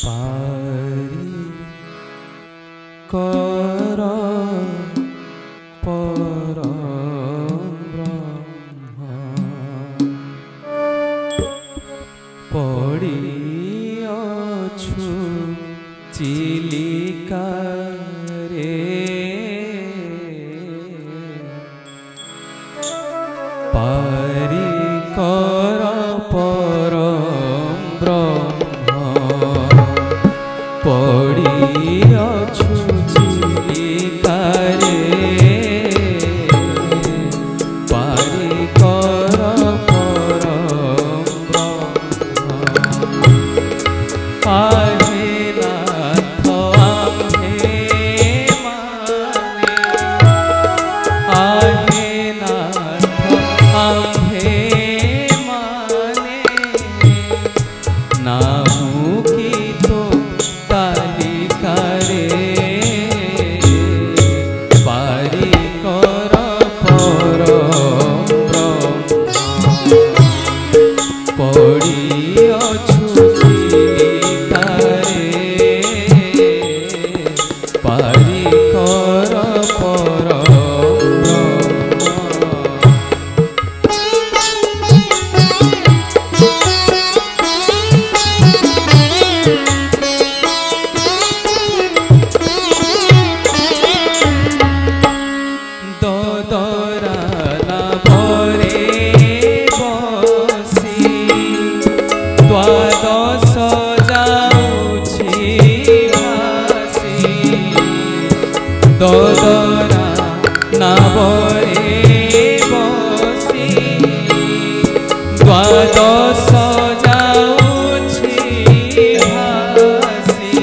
पारी कर पर ब्रह्म पड़ी अछु चिलिका रे पारी कर पर ब्रह्म पड़ी अछु चिलिका रे पारी कर पर ब्रह्म आहे नाथ आम्हे माने आहे नाथ आम्हे माने नाहु की तो तालिका रे पारी कर पर ब्रह्म पड़ी अछु चिलिका रे पारी कर पर ददरा नाभरे बसी द्वादश जाउछि भासी ददरा नाभरे बसी द्वादश जाउछि भासी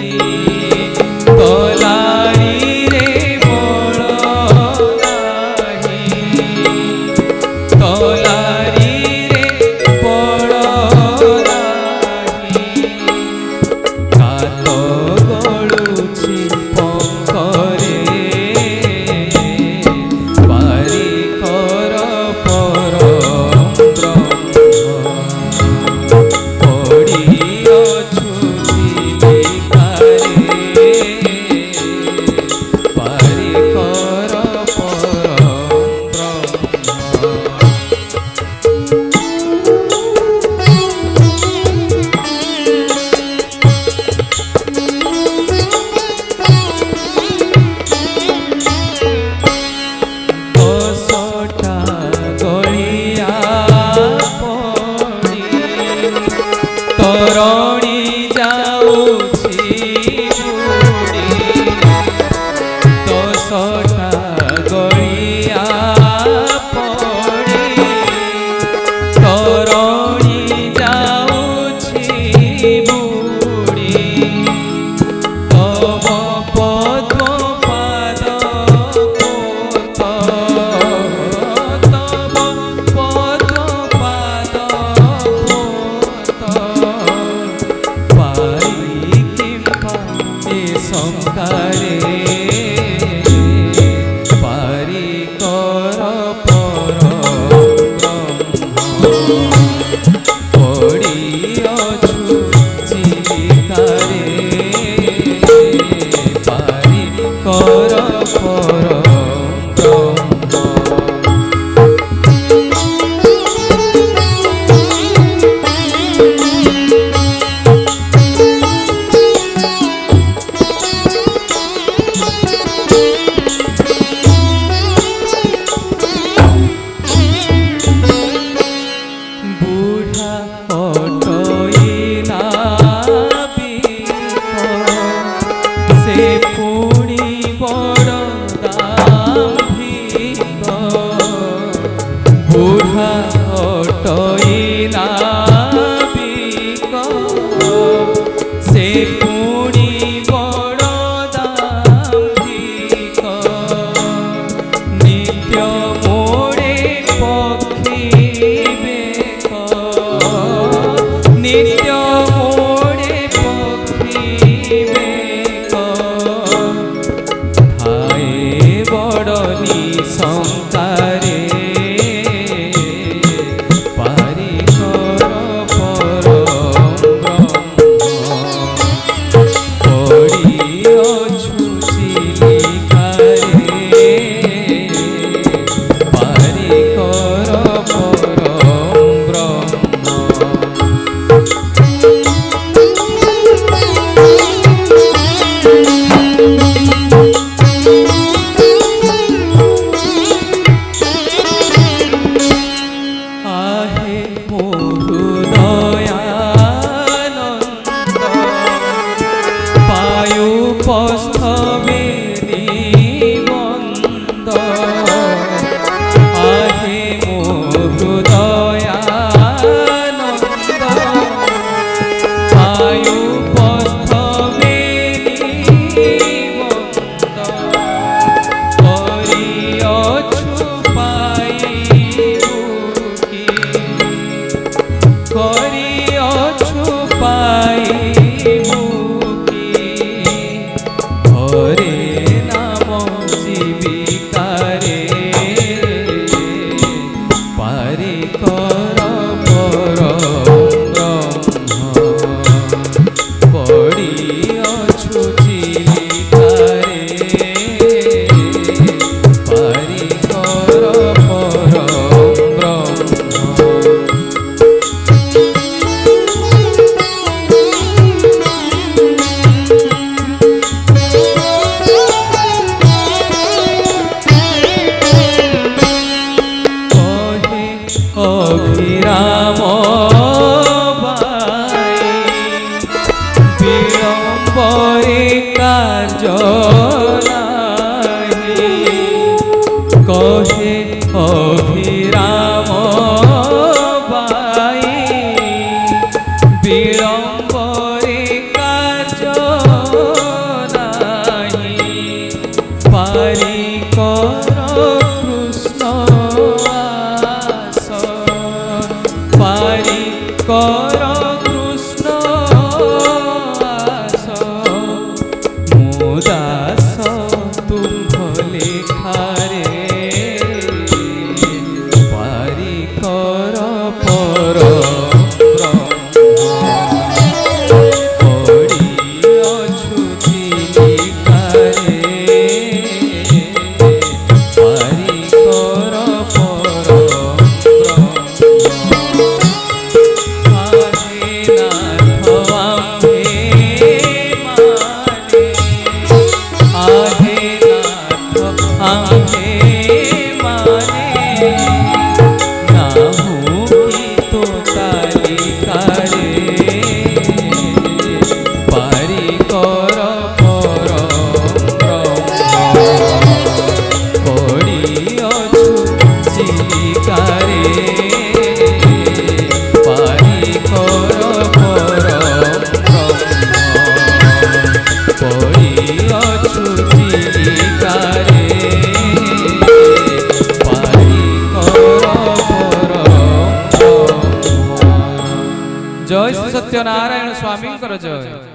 तलारी रे बळ तलारी रे बड़ नाही कात गलुछि पंखरे पारी कर पर ब्रह्म पड़ी अछु चिलिका रे पारी कर पर दशटा गलिया पड़ी तरणि जाउछि बुड़ी दशटा गलिया पड़ी तरणि जाउछि बुड़ी तव पद्म पाद कोत तव पद्म पाद कोत पाई किंपा ए संकारे पारी कर पर ब्रह्म पड़ी अछु चिलिका रे पारी कर पर बुढ़ा अटइला से पुणी बड़ दाम्भिक बुढ़ा अटइला से पुणी बड़ दाम्भिक नित्य मोड़े पक्षी बेक नित्य मोड़े पक्षी बेक थाए बड़ निशंकारे पारी कर पर ब्रह्म ଉପସ୍ଥବେ ନିବନ୍ଦ आहे ମୋ ହୃଦୟାନନ୍ଦ आयु उपस्ଥବେ ନିବନ୍ଦ କରିଅଛୁ ପାଇବୁ କି କରିଅଛୁ ପାଇବୁ କି ହରେ ନାମ ଜୀବିକାରେ ପାରି କର ପର ବ୍ରହ୍ମ ପଡ଼ିଅଛୁ ଚିଲିକାରେ ପାରି କର ପର ବ୍ରହ୍ମ अभिराम बाई विलम्बरे कार्य नाही कहे अभिराम बाई विलम्बरे कार्य नाही पारि कर कृष्ण पारि कर कृष्ण आस मो दास तुम लेखारे पारि कर पर पड़िअछु चिलिकारे पारि कर पर जय श्री सत्यनारायण स्वामी जय।